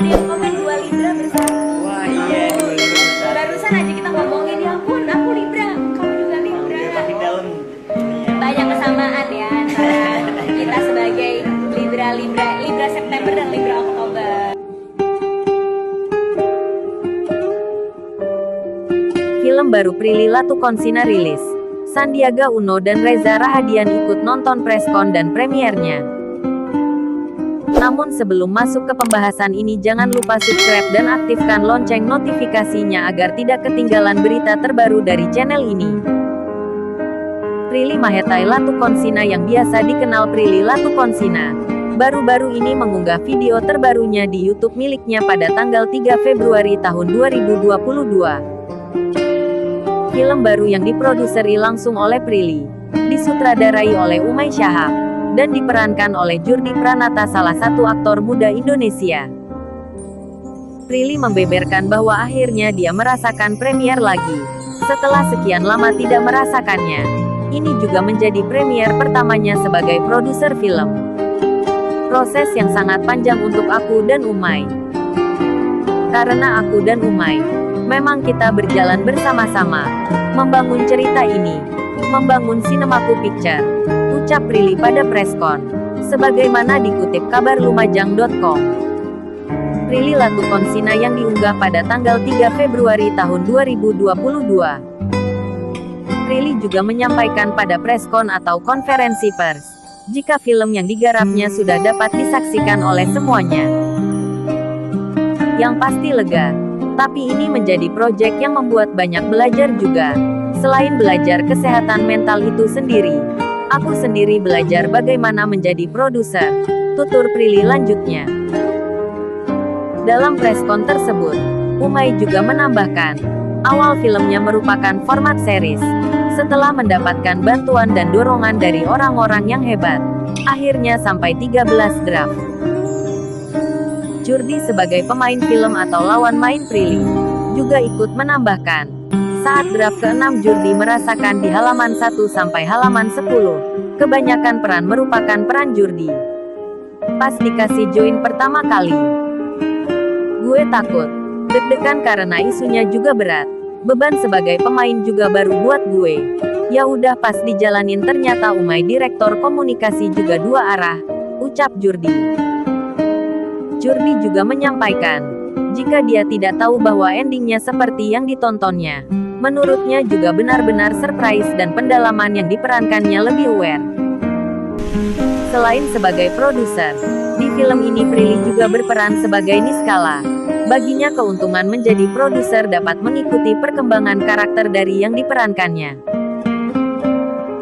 ada yang komen 2 Libra bersatu. Wah iya, 2 Libra bersatu. Barusan aja kita ngomongin, ya ampun aku Libra, kamu juga Libra. Makin dalam. Banyak kesamaan ya antara kita sebagai Libra September dan Libra Oktober. Film baru Prilly Latuconsina rilis. Sandiaga Uno dan Reza Rahadian ikut nonton preskon dan premiernya. Namun sebelum masuk ke pembahasan ini, jangan lupa subscribe dan aktifkan lonceng notifikasinya agar tidak ketinggalan berita terbaru dari channel ini. Prilly Mahetai Latuconsina yang biasa dikenal Prilly Latuconsina, baru-baru ini mengunggah video terbarunya di YouTube miliknya pada tanggal 3 Februari tahun 2022. Film baru yang diproduseri langsung oleh Prilly, disutradarai oleh Umay Shahab, dan diperankan oleh Jurdi Pranata, salah satu aktor muda Indonesia. Prilly membeberkan bahwa akhirnya dia merasakan premier lagi. Setelah sekian lama tidak merasakannya, ini juga menjadi premier pertamanya sebagai produser film. Proses yang sangat panjang untuk aku dan Umay. Karena aku dan Umay, memang kita berjalan bersama-sama, membangun cerita ini, membangun Cinemaku Picture, ucap Prilly pada preskon. Sebagaimana dikutip kabar lumajang.com. Prilly Latuconsina yang diunggah pada tanggal 3 Februari tahun 2022. Prilly juga menyampaikan pada preskon atau konferensi pers, jika film yang digarapnya sudah dapat disaksikan oleh semuanya. Yang pasti lega. Tapi ini menjadi proyek yang membuat banyak belajar juga. Selain belajar kesehatan mental itu sendiri, aku sendiri belajar bagaimana menjadi produser, tutur Prilly lanjutnya. Dalam preskon tersebut, Umay juga menambahkan, awal filmnya merupakan format series. Setelah mendapatkan bantuan dan dorongan dari orang-orang yang hebat, akhirnya sampai 13 draft. Jurdi sebagai pemain film atau lawan main Prilly, juga ikut menambahkan, saat draft ke-6 Jurdi merasakan di halaman 1 sampai halaman 10, kebanyakan peran merupakan peran Jurdi. Pas dikasih join pertama kali, gue takut, deg-degan karena isunya juga berat, beban sebagai pemain juga baru buat gue. Ya udah pas dijalanin ternyata Umay direktor komunikasi juga 2 arah, ucap Jurdi. Jurdi juga menyampaikan, jika dia tidak tahu bahwa endingnya seperti yang ditontonnya. Menurutnya juga benar-benar surprise dan pendalaman yang diperankannya lebih aware. Selain sebagai produser, di film ini Prilly juga berperan sebagai Niskala. Baginya keuntungan menjadi produser dapat mengikuti perkembangan karakter dari yang diperankannya.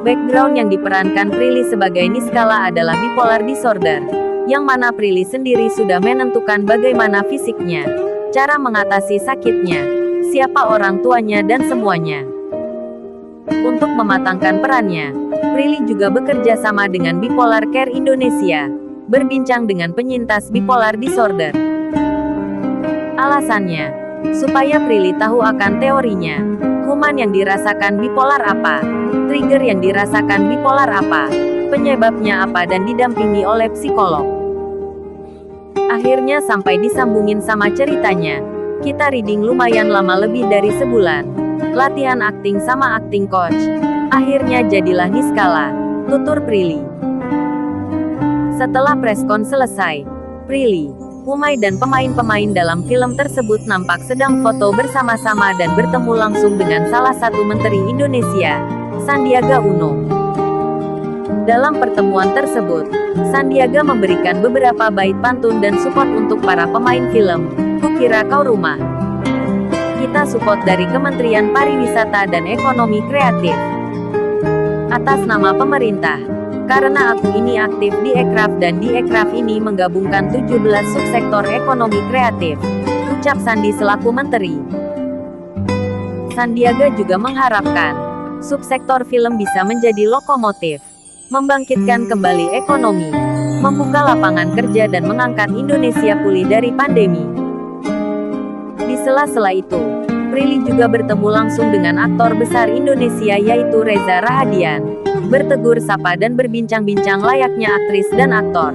Background yang diperankan Prilly sebagai Niskala adalah bipolar disorder, yang mana Prilly sendiri sudah menentukan bagaimana fisiknya, cara mengatasi sakitnya, siapa orang tuanya dan semuanya. Untuk mematangkan perannya, Prilly juga bekerja sama dengan Bipolar Care Indonesia, berbincang dengan penyintas bipolar disorder. Alasannya, supaya Prilly tahu akan teorinya, human yang dirasakan bipolar apa, trigger yang dirasakan bipolar apa, penyebabnya apa dan didampingi oleh psikolog. Akhirnya sampai disambungin sama ceritanya. Kita reading lumayan lama, lebih dari sebulan. Latihan akting sama acting coach. Akhirnya jadilah Niskala, tutur Prilly. Setelah preskon selesai, Prilly, Umay dan pemain-pemain dalam film tersebut nampak sedang foto bersama-sama dan bertemu langsung dengan salah satu Menteri Indonesia, Sandiaga Uno. Dalam pertemuan tersebut, Sandiaga memberikan beberapa bait pantun dan support untuk para pemain film. Kukira kau rumah. Kita support dari Kementerian Pariwisata dan Ekonomi Kreatif. Atas nama pemerintah. Karena aku ini aktif di Ekraf dan di Ekraf ini menggabungkan 17 subsektor ekonomi kreatif, ucap Sandi selaku menteri. Sandiaga juga mengharapkan subsektor film bisa menjadi lokomotif, membangkitkan kembali ekonomi, membuka lapangan kerja dan mengangkat Indonesia pulih dari pandemi. Di sela-sela itu, Prilly juga bertemu langsung dengan aktor besar Indonesia yaitu Reza Rahadian, bertegur sapa dan berbincang-bincang layaknya aktris dan aktor.